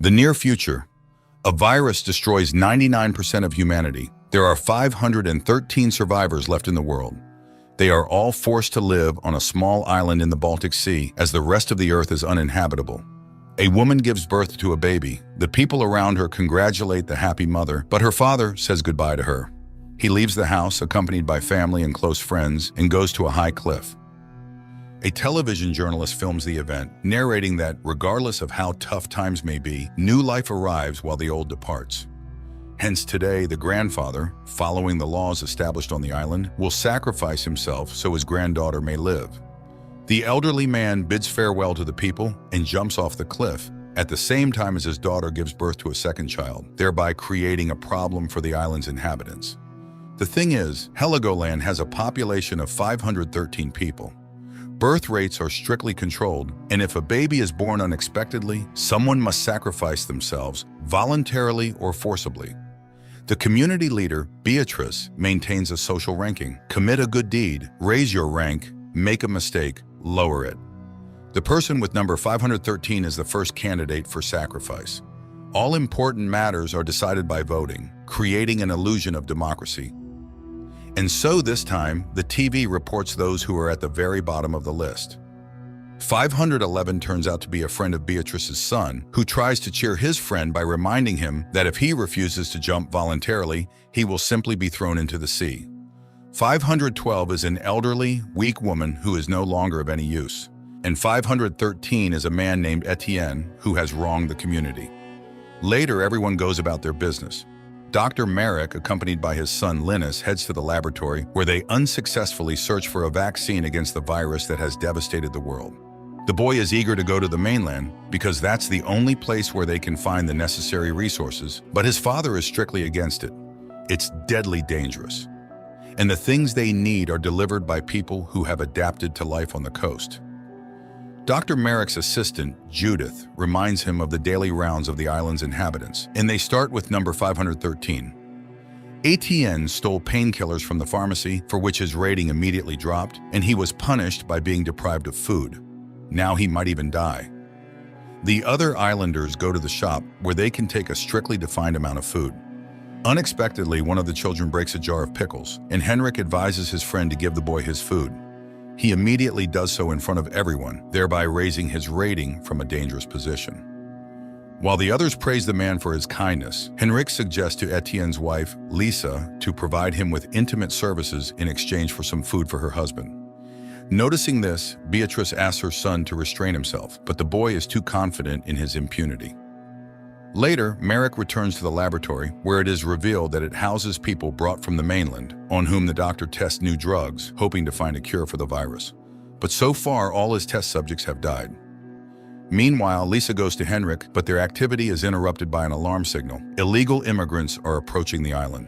The near future. A virus destroys 99% of humanity. There are 513 survivors left in the world. They are all forced to live on a small island in the Baltic Sea as the rest of the earth is uninhabitable. A woman gives birth to a baby. The people around her congratulate the happy mother, but her father says goodbye to her. He leaves the house accompanied by family and close friends and goes to a high cliff. A television journalist films the event, narrating that regardless of how tough times may be, new life arrives while the old departs. Hence today, the grandfather, following the laws established on the island, will sacrifice himself so his granddaughter may live. The elderly man bids farewell to the people and jumps off the cliff, at the same time as his daughter gives birth to a second child, thereby creating a problem for the island's inhabitants. The thing is, Heligoland has a population of 513 people. Birth rates are strictly controlled, and if a baby is born unexpectedly, someone must sacrifice themselves, voluntarily or forcibly. The community leader, Beatrice, maintains a social ranking. Commit a good deed, raise your rank, make a mistake, lower it. The person with number 513 is the first candidate for sacrifice. All important matters are decided by voting, creating an illusion of democracy. And so this time, the TV reports those who are at the very bottom of the list. 511 turns out to be a friend of Beatrice's son, who tries to cheer his friend by reminding him that if he refuses to jump voluntarily, he will simply be thrown into the sea. 512 is an elderly, weak woman who is no longer of any use. And 513 is a man named Etienne who has wronged the community. Later, everyone goes about their business. Dr. Merrick, accompanied by his son Linus, heads to the laboratory where they unsuccessfully search for a vaccine against the virus that has devastated the world. The boy is eager to go to the mainland because that's the only place where they can find the necessary resources, but his father is strictly against it. It's deadly dangerous. And the things they need are delivered by people who have adapted to life on the coast. Dr. Merrick's assistant, Judith, reminds him of the daily rounds of the island's inhabitants, and they start with number 513. Etienne stole painkillers from the pharmacy, for which his rating immediately dropped, and he was punished by being deprived of food. Now he might even die. The other islanders go to the shop where they can take a strictly defined amount of food. Unexpectedly, one of the children breaks a jar of pickles, and Henrik advises his friend to give the boy his food. He immediately does so in front of everyone, thereby raising his rating from a dangerous position. While the others praise the man for his kindness, Henrik suggests to Etienne's wife, Lisa, to provide him with intimate services in exchange for some food for her husband. Noticing this, Beatrice asks her son to restrain himself, but the boy is too confident in his impunity. Later, Merrick returns to the laboratory, where it is revealed that it houses people brought from the mainland, on whom the doctor tests new drugs, hoping to find a cure for the virus. But so far, all his test subjects have died. Meanwhile, Lisa goes to Henrik, but their activity is interrupted by an alarm signal. Illegal immigrants are approaching the island.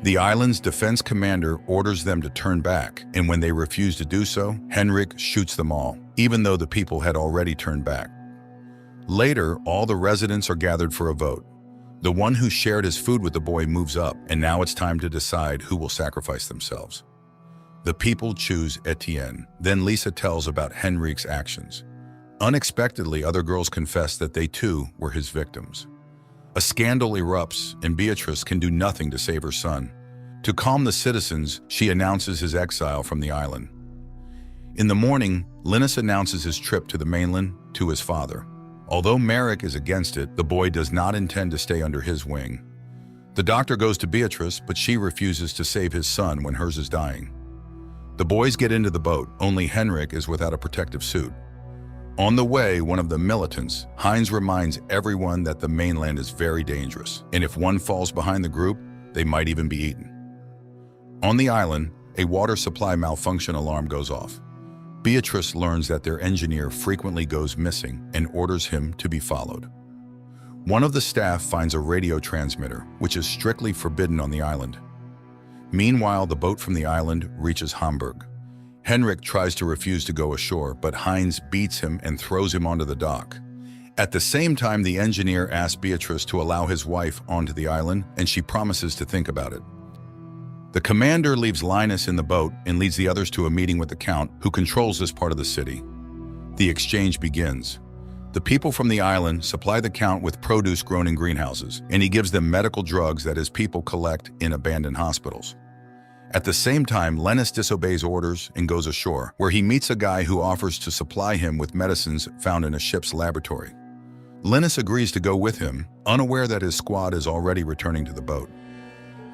The island's defense commander orders them to turn back, and when they refuse to do so, Henrik shoots them all, even though the people had already turned back. Later, all the residents are gathered for a vote. The one who shared his food with the boy moves up, and now it's time to decide who will sacrifice themselves. The people choose Etienne. Then Lisa tells about Henrik's actions. Unexpectedly, other girls confess that they too were his victims. A scandal erupts, and Beatrice can do nothing to save her son. To calm the citizens, she announces his exile from the island. In the morning, Linus announces his trip to the mainland to his father. Although Merrick is against it, the boy does not intend to stay under his wing. The doctor goes to Beatrice, but she refuses to save his son when hers is dying. The boys get into the boat, only Henrik is without a protective suit. On the way, one of the militants, Heinz, reminds everyone that the mainland is very dangerous, and if one falls behind the group, they might even be eaten. On the island, a water supply malfunction alarm goes off. Beatrice learns that their engineer frequently goes missing and orders him to be followed. One of the staff finds a radio transmitter, which is strictly forbidden on the island. Meanwhile, the boat from the island reaches Hamburg. Henrik tries to refuse to go ashore, but Heinz beats him and throws him onto the dock. At the same time, the engineer asks Beatrice to allow his wife onto the island, and she promises to think about it. The commander leaves Linus in the boat and leads the others to a meeting with the Count, who controls this part of the city. The exchange begins. The people from the island supply the Count with produce grown in greenhouses, and he gives them medical drugs that his people collect in abandoned hospitals. At the same time, Linus disobeys orders and goes ashore, where he meets a guy who offers to supply him with medicines found in a ship's laboratory. Linus agrees to go with him, unaware that his squad is already returning to the boat.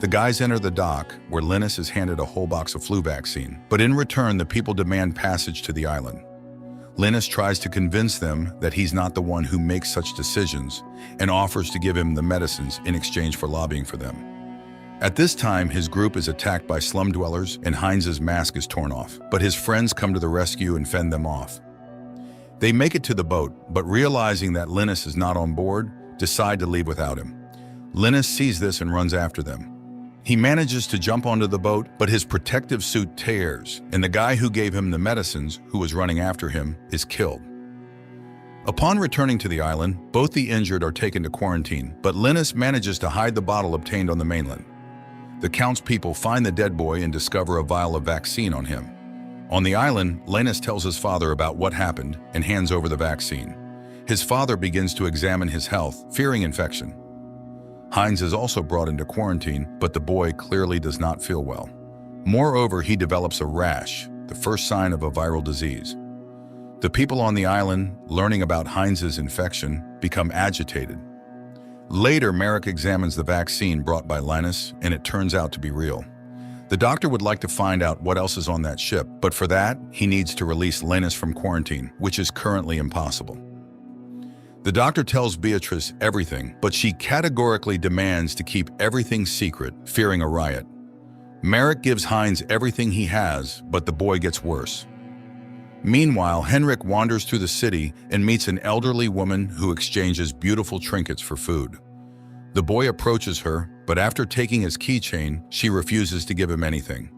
The guys enter the dock, where Linus is handed a whole box of flu vaccine, but in return the people demand passage to the island. Linus tries to convince them that he's not the one who makes such decisions and offers to give him the medicines in exchange for lobbying for them. At this time, his group is attacked by slum dwellers and Heinz's mask is torn off, but his friends come to the rescue and fend them off. They make it to the boat, but realizing that Linus is not on board, decide to leave without him. Linus sees this and runs after them. He manages to jump onto the boat, but his protective suit tears, and the guy who gave him the medicines, who was running after him, is killed. Upon returning to the island, both the injured are taken to quarantine, but Linus manages to hide the bottle obtained on the mainland. The Count's people find the dead boy and discover a vial of vaccine on him. On the island, Linus tells his father about what happened and hands over the vaccine. His father begins to examine his health, fearing infection. Heinz is also brought into quarantine, but the boy clearly does not feel well. Moreover, he develops a rash, the first sign of a viral disease. The people on the island, learning about Heinz's infection, become agitated. Later, Merrick examines the vaccine brought by Linus, and it turns out to be real. The doctor would like to find out what else is on that ship, but for that, he needs to release Linus from quarantine, which is currently impossible. The doctor tells Beatrice everything, but she categorically demands to keep everything secret, fearing a riot. Merrick gives Heinz everything he has, but the boy gets worse. Meanwhile, Henrik wanders through the city and meets an elderly woman who exchanges beautiful trinkets for food. The boy approaches her, but after taking his keychain, she refuses to give him anything.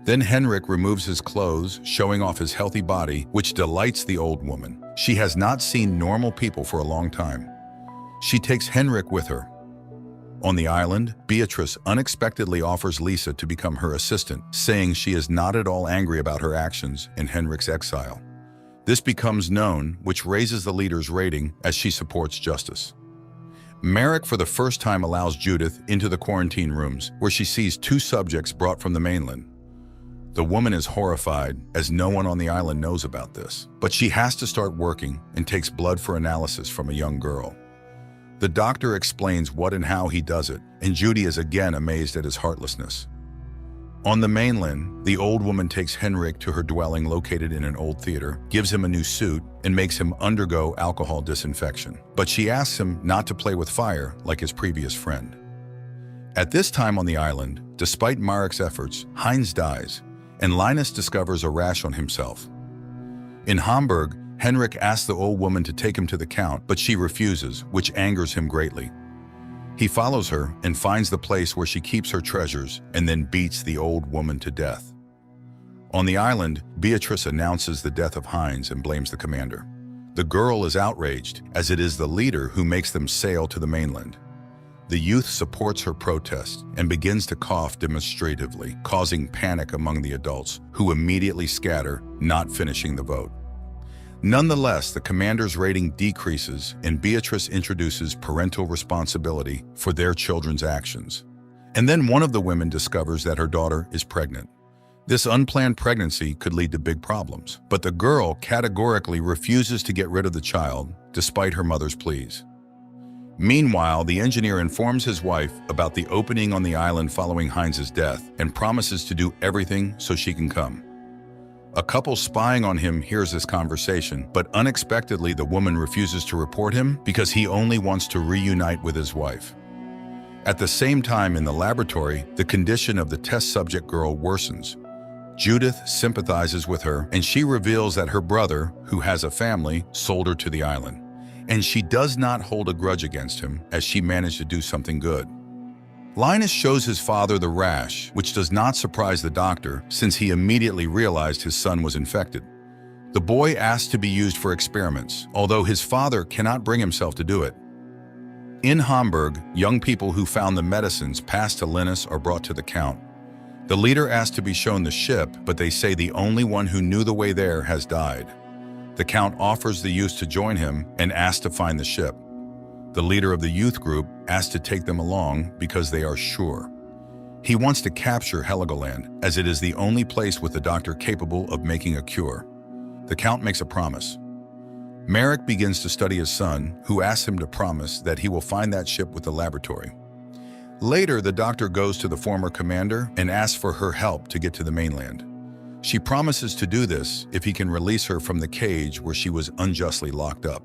Then Henrik removes his clothes, showing off his healthy body, which delights the old woman. She has not seen normal people for a long time. She takes Henrik with her. On the island, Beatrice unexpectedly offers Lisa to become her assistant, saying she is not at all angry about her actions in Henrik's exile. This becomes known, which raises the leader's rating as she supports justice. Merrick for the first time allows Judith into the quarantine rooms, where she sees 2 subjects brought from the mainland. The woman is horrified, as no one on the island knows about this, but she has to start working and takes blood for analysis from a young girl. The doctor explains what and how he does it, and Judy is again amazed at his heartlessness. On the mainland, the old woman takes Henrik to her dwelling located in an old theater, gives him a new suit, and makes him undergo alcohol disinfection. But she asks him not to play with fire like his previous friend. At this time on the island, despite Marek's efforts, Heinz dies, and Linus discovers a rash on himself. In Hamburg, Henrik asks the old woman to take him to the Count, but she refuses, which angers him greatly. He follows her and finds the place where she keeps her treasures and then beats the old woman to death. On the island, Beatrice announces the death of Heinz and blames the commander. The girl is outraged, as it is the leader who makes them sail to the mainland. The youth supports her protest and begins to cough demonstratively, causing panic among the adults, who immediately scatter, not finishing the vote. Nonetheless, the commander's rating decreases and Beatrice introduces parental responsibility for their children's actions. And then one of the women discovers that her daughter is pregnant. This unplanned pregnancy could lead to big problems, but the girl categorically refuses to get rid of the child, despite her mother's pleas. Meanwhile, the engineer informs his wife about the opening on the island following Heinz's death and promises to do everything so she can come. A couple spying on him hears this conversation, but unexpectedly the woman refuses to report him because he only wants to reunite with his wife. At the same time in the laboratory, the condition of the test subject girl worsens. Judith sympathizes with her, and she reveals that her brother, who has a family, sold her to the island. And she does not hold a grudge against him, as she managed to do something good. Linus shows his father the rash, which does not surprise the doctor, since he immediately realized his son was infected. The boy asks to be used for experiments, although his father cannot bring himself to do it. In Hamburg, young people who found the medicines passed to Linus are brought to the Count. The leader asks to be shown the ship, but they say the only one who knew the way there has died. The Count offers the youth to join him and asks to find the ship. The leader of the youth group asks to take them along because they are sure. He wants to capture Heligoland, as it is the only place with the doctor capable of making a cure. The Count makes a promise. Merrick begins to study his son, who asks him to promise that he will find that ship with the laboratory. Later, the doctor goes to the former commander and asks for her help to get to the mainland. She promises to do this if he can release her from the cage where she was unjustly locked up.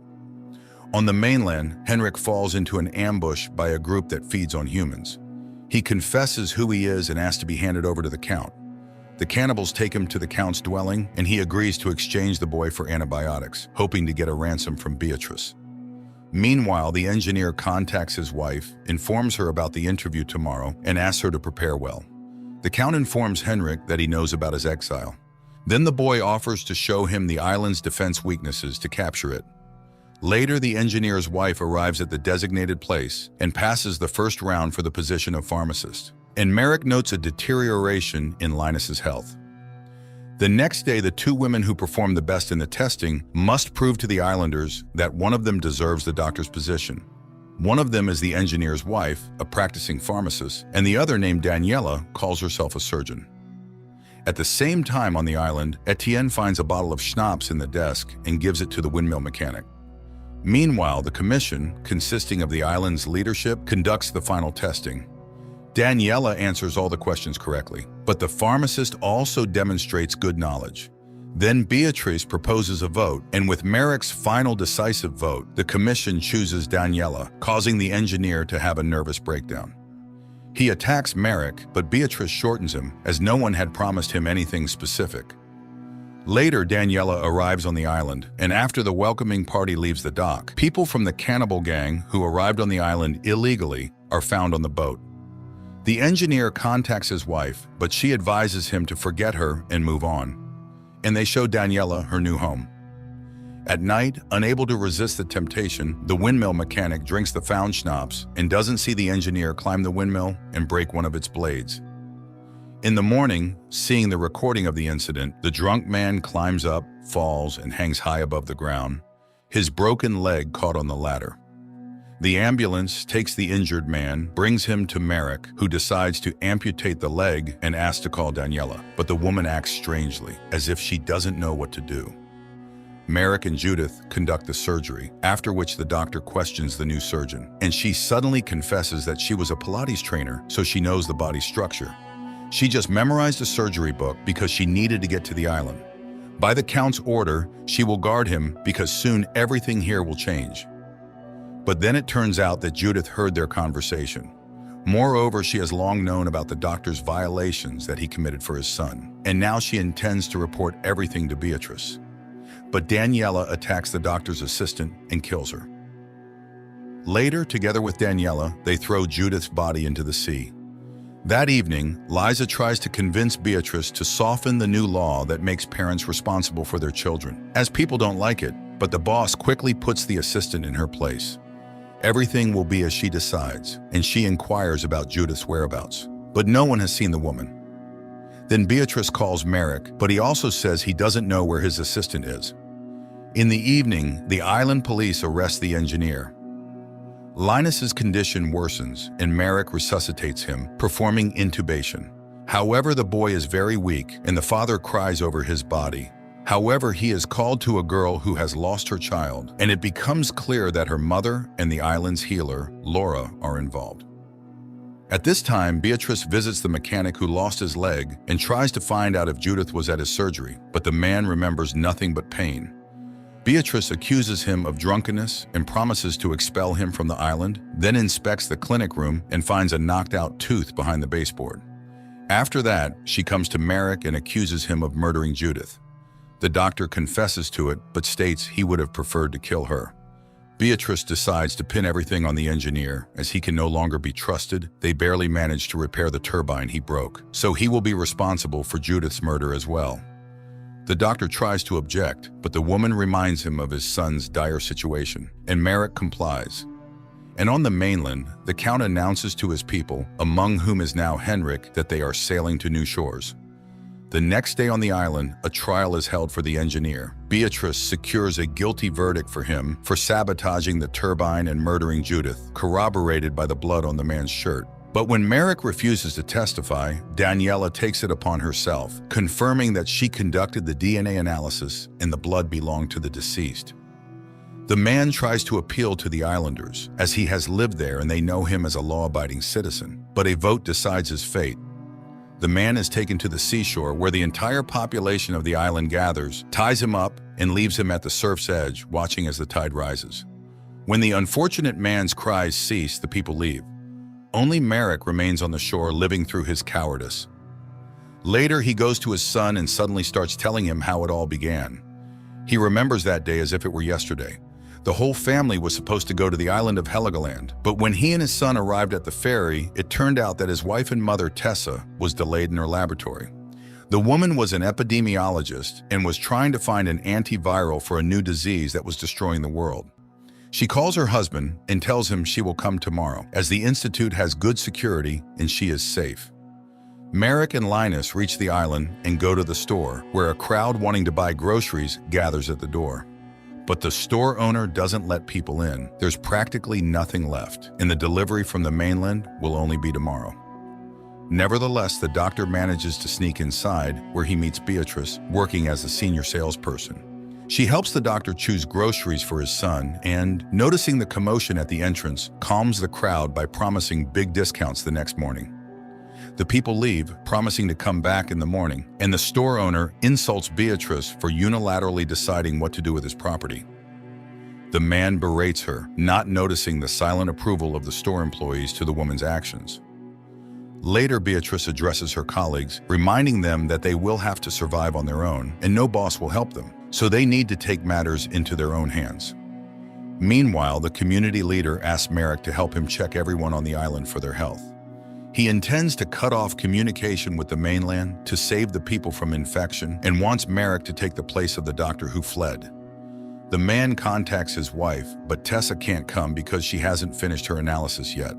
On the mainland, Henrik falls into an ambush by a group that feeds on humans. He confesses who he is and asks to be handed over to the Count. The cannibals take him to the Count's dwelling, and he agrees to exchange the boy for antibiotics, hoping to get a ransom from Beatrice. Meanwhile, the engineer contacts his wife, informs her about the interview tomorrow, and asks her to prepare well. The Count informs Henrik that he knows about his exile. Then the boy offers to show him the island's defense weaknesses to capture it. Later, the engineer's wife arrives at the designated place and passes the first round for the position of pharmacist. And Merrick notes a deterioration in Linus's health. The next day, the two women who performed the best in the testing must prove to the islanders that one of them deserves the doctor's position. One of them is the engineer's wife, a practicing pharmacist, and the other, named Daniela, calls herself a surgeon. At the same time on the island, Etienne finds a bottle of schnapps in the desk and gives it to the windmill mechanic. Meanwhile, the commission, consisting of the island's leadership, conducts the final testing. Daniela answers all the questions correctly, but the pharmacist also demonstrates good knowledge. Then Beatrice proposes a vote, and with Merrick's final decisive vote, the commission chooses Daniela, causing the engineer to have a nervous breakdown. He attacks Merrick, but Beatrice shortens him, as no one had promised him anything specific. Later, Daniela arrives on the island, and after the welcoming party leaves the dock, people from the cannibal gang who arrived on the island illegally are found on the boat. The engineer contacts his wife, but she advises him to forget her and move on. And they show Daniela her new home. At night, unable to resist the temptation, the windmill mechanic drinks the found schnapps and doesn't see the engineer climb the windmill and break one of its blades. In the morning, seeing the recording of the incident, the drunk man climbs up, falls, and hangs high above the ground, his broken leg caught on the ladder. The ambulance takes the injured man, brings him to Merrick, who decides to amputate the leg and asks to call Daniela, but the woman acts strangely, as if she doesn't know what to do. Merrick and Judith conduct the surgery, after which the doctor questions the new surgeon, and she suddenly confesses that she was a Pilates trainer, so she knows the body structure. She just memorized a surgery book because she needed to get to the island. By the Count's order, she will guard him because soon everything here will change. But then it turns out that Judith heard their conversation. Moreover, she has long known about the doctor's violations that he committed for his son, and now she intends to report everything to Beatrice. But Daniela attacks the doctor's assistant and kills her. Later, together with Daniela, they throw Judith's body into the sea. That evening, Liza tries to convince Beatrice to soften the new law that makes parents responsible for their children, as people don't like it, but the boss quickly puts the assistant in her place. Everything will be as she decides, and she inquires about Judith's whereabouts, but no one has seen the woman. Then Beatrice calls Merrick, but he also says he doesn't know where his assistant is. In the evening, the island police arrest the engineer. Linus's condition worsens, and Merrick resuscitates him, performing intubation. However, the boy is very weak, and the father cries over his body. However, he is called to a girl who has lost her child, and it becomes clear that her mother and the island's healer, Laura, are involved. At this time, Beatrice visits the mechanic who lost his leg and tries to find out if Judith was at his surgery, but the man remembers nothing but pain. Beatrice accuses him of drunkenness and promises to expel him from the island, then inspects the clinic room and finds a knocked-out tooth behind the baseboard. After that, she comes to Merrick and accuses him of murdering Judith. The doctor confesses to it, but states he would have preferred to kill her. Beatrice decides to pin everything on the engineer, as he can no longer be trusted. They barely managed to repair the turbine he broke, so he will be responsible for Judith's murder as well. The doctor tries to object, but the woman reminds him of his son's dire situation, and Merrick complies. And on the mainland, the Count announces to his people, among whom is now Henrik, that they are sailing to new shores. The next day on the island, a trial is held for the engineer. Beatrice secures a guilty verdict for him for sabotaging the turbine and murdering Judith, corroborated by the blood on the man's shirt. But when Merrick refuses to testify, Daniela takes it upon herself, confirming that she conducted the DNA analysis and the blood belonged to the deceased. The man tries to appeal to the islanders, as he has lived there and they know him as a law-abiding citizen, but a vote decides his fate. The man is taken to the seashore where the entire population of the island gathers, ties him up, and leaves him at the surf's edge, watching as the tide rises. When the unfortunate man's cries cease, the people leave. Only Merrick remains on the shore, living through his cowardice. Later, he goes to his son and suddenly starts telling him how it all began. He remembers that day as if it were yesterday. The whole family was supposed to go to the island of Heligoland, but when he and his son arrived at the ferry, it turned out that his wife and mother, Tessa, was delayed in her laboratory. The woman was an epidemiologist and was trying to find an antiviral for a new disease that was destroying the world. She calls her husband and tells him she will come tomorrow, as the institute has good security and she is safe. Merrick and Linus reach the island and go to the store, where a crowd wanting to buy groceries gathers at the door. But the store owner doesn't let people in. There's practically nothing left, and the delivery from the mainland will only be tomorrow. Nevertheless, the doctor manages to sneak inside, where he meets Beatrice, working as a senior salesperson. She helps the doctor choose groceries for his son and, noticing the commotion at the entrance, calms the crowd by promising big discounts the next morning. The people leave, promising to come back in the morning, and the store owner insults Beatrice for unilaterally deciding what to do with his property. The man berates her, not noticing the silent approval of the store employees to the woman's actions. Later, Beatrice addresses her colleagues, reminding them that they will have to survive on their own, and no boss will help them, so they need to take matters into their own hands. Meanwhile, the community leader asks Merrick to help him check everyone on the island for their health. He intends to cut off communication with the mainland to save the people from infection and wants Merrick to take the place of the doctor who fled. The man contacts his wife, but Tessa can't come because she hasn't finished her analysis yet.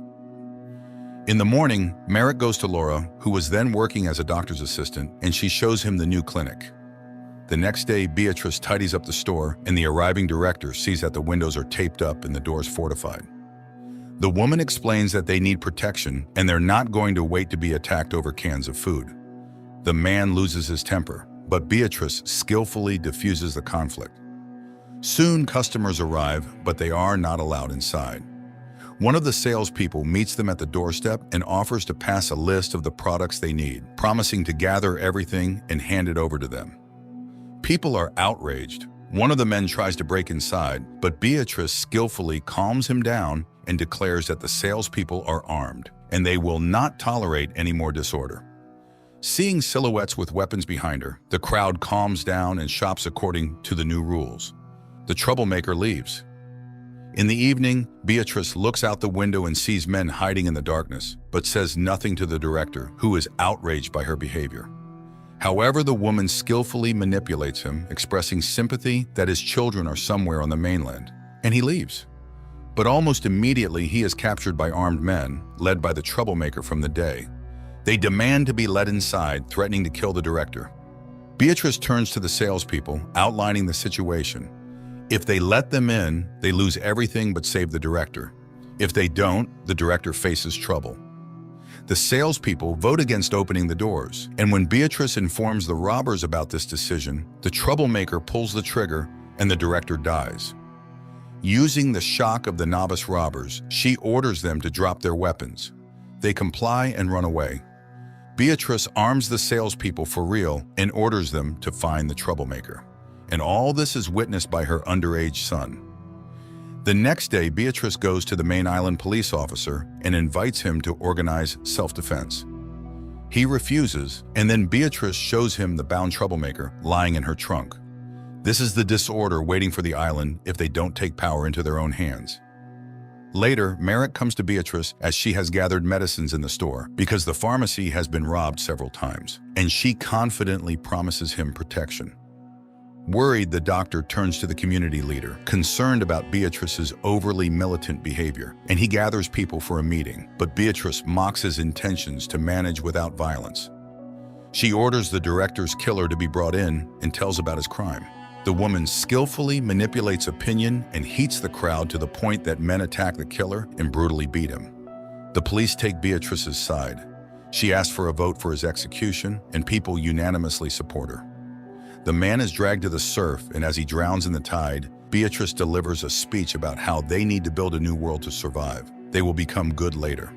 In the morning, Merrick goes to Laura, who was then working as a doctor's assistant, and she shows him the new clinic. The next day, Beatrice tidies up the store, and the arriving director sees that the windows are taped up and the doors fortified. The woman explains that they need protection and they're not going to wait to be attacked over cans of food. The man loses his temper, but Beatrice skillfully diffuses the conflict. Soon, customers arrive, but they are not allowed inside. One of the salespeople meets them at the doorstep and offers to pass a list of the products they need, promising to gather everything and hand it over to them. People are outraged. One of the men tries to break inside, but Beatrice skillfully calms him down and declares that the salespeople are armed, and they will not tolerate any more disorder. Seeing silhouettes with weapons behind her, the crowd calms down and shops according to the new rules. The troublemaker leaves. In the evening, Beatrice looks out the window and sees men hiding in the darkness, but says nothing to the director, who is outraged by her behavior. However, the woman skillfully manipulates him, expressing sympathy that his children are somewhere on the mainland, and he leaves. But almost immediately, he is captured by armed men, led by the troublemaker from the day. They demand to be let inside, threatening to kill the director. Beatrice turns to the salespeople, outlining the situation. If they let them in, they lose everything but save the director. If they don't, the director faces trouble. The salespeople vote against opening the doors, and when Beatrice informs the robbers about this decision, the troublemaker pulls the trigger and the director dies. Using the shock of the novice robbers, she orders them to drop their weapons. They comply and run away. Beatrice arms the salespeople for real and orders them to find the troublemaker. And all this is witnessed by her underage son. The next day, Beatrice goes to the main island police officer and invites him to organize self-defense. He refuses, and then Beatrice shows him the bound troublemaker lying in her trunk. This is the disorder waiting for the island if they don't take power into their own hands. Later, Merrick comes to Beatrice as she has gathered medicines in the store because the pharmacy has been robbed several times, and she confidently promises him protection. Worried, the doctor turns to the community leader, concerned about Beatrice's overly militant behavior, and he gathers people for a meeting, but Beatrice mocks his intentions to manage without violence. She orders the director's killer to be brought in and tells about his crime. The woman skillfully manipulates opinion and heats the crowd to the point that men attack the killer and brutally beat him. The police take Beatrice's side. She asks for a vote for his execution, and people unanimously support her. The man is dragged to the surf, and as he drowns in the tide, Beatrice delivers a speech about how they need to build a new world to survive. They will become good later.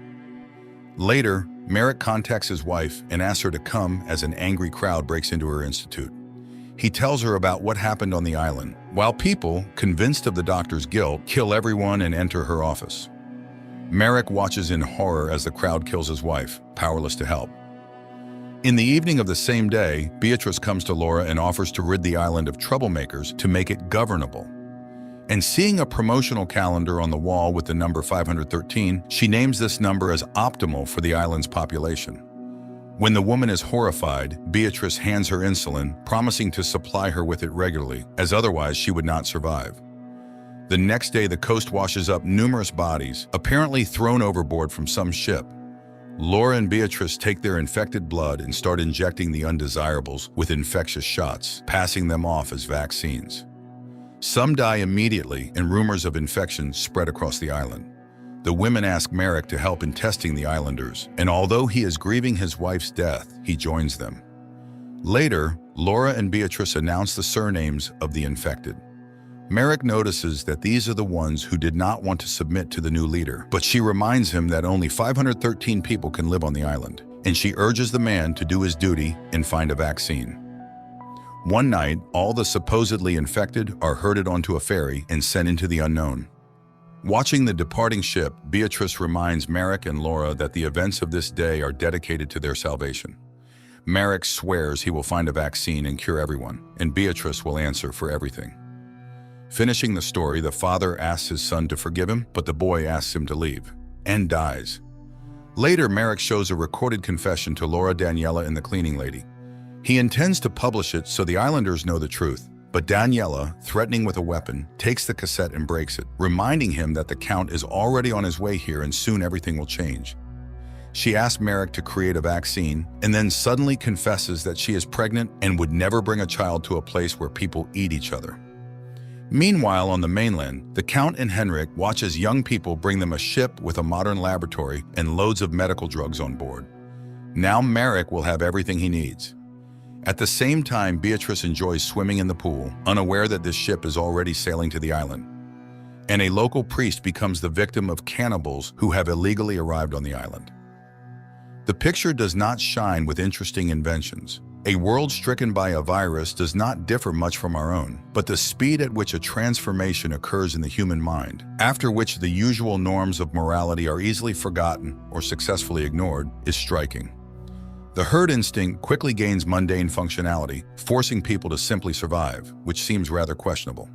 Later, Merrick contacts his wife and asks her to come as an angry crowd breaks into her institute. He tells her about what happened on the island, while people, convinced of the doctor's guilt, kill everyone and enter her office. Merrick watches in horror as the crowd kills his wife, powerless to help. In the evening of the same day, Beatrice comes to Laura and offers to rid the island of troublemakers to make it governable. And seeing a promotional calendar on the wall with the number 513, she names this number as optimal for the island's population. When the woman is horrified, Beatrice hands her insulin, promising to supply her with it regularly, as otherwise she would not survive. The next day, the coast washes up numerous bodies, apparently thrown overboard from some ship. Laura and Beatrice take their infected blood and start injecting the undesirables with infectious shots, passing them off as vaccines. Some die immediately, and rumors of infection spread across the island. The women ask Merrick to help in testing the islanders, and although he is grieving his wife's death, he joins them. Later, Laura and Beatrice announce the surnames of the infected. Merrick notices that these are the ones who did not want to submit to the new leader, but she reminds him that only 513 people can live on the island, and she urges the man to do his duty and find a vaccine. One night, all the supposedly infected are herded onto a ferry and sent into the unknown. Watching the departing ship, Beatrice reminds Merrick and Laura that the events of this day are dedicated to their salvation. Merrick swears he will find a vaccine and cure everyone, and Beatrice will answer for everything. Finishing the story, the father asks his son to forgive him, but the boy asks him to leave, and dies. Later, Merrick shows a recorded confession to Laura, Daniela, and the cleaning lady. He intends to publish it so the islanders know the truth, but Daniela, threatening with a weapon, takes the cassette and breaks it, reminding him that the Count is already on his way here and soon everything will change. She asks Merrick to create a vaccine and then suddenly confesses that she is pregnant and would never bring a child to a place where people eat each other. Meanwhile, on the mainland, the Count and Henrik watch as young people bring them a ship with a modern laboratory and loads of medical drugs on board. Now Merrick will have everything he needs. At the same time, Beatrice enjoys swimming in the pool, unaware that this ship is already sailing to the island. And a local priest becomes the victim of cannibals who have illegally arrived on the island. The picture does not shine with interesting inventions. A world stricken by a virus does not differ much from our own, but the speed at which a transformation occurs in the human mind, after which the usual norms of morality are easily forgotten or successfully ignored, is striking. The herd instinct quickly gains mundane functionality, forcing people to simply survive, which seems rather questionable.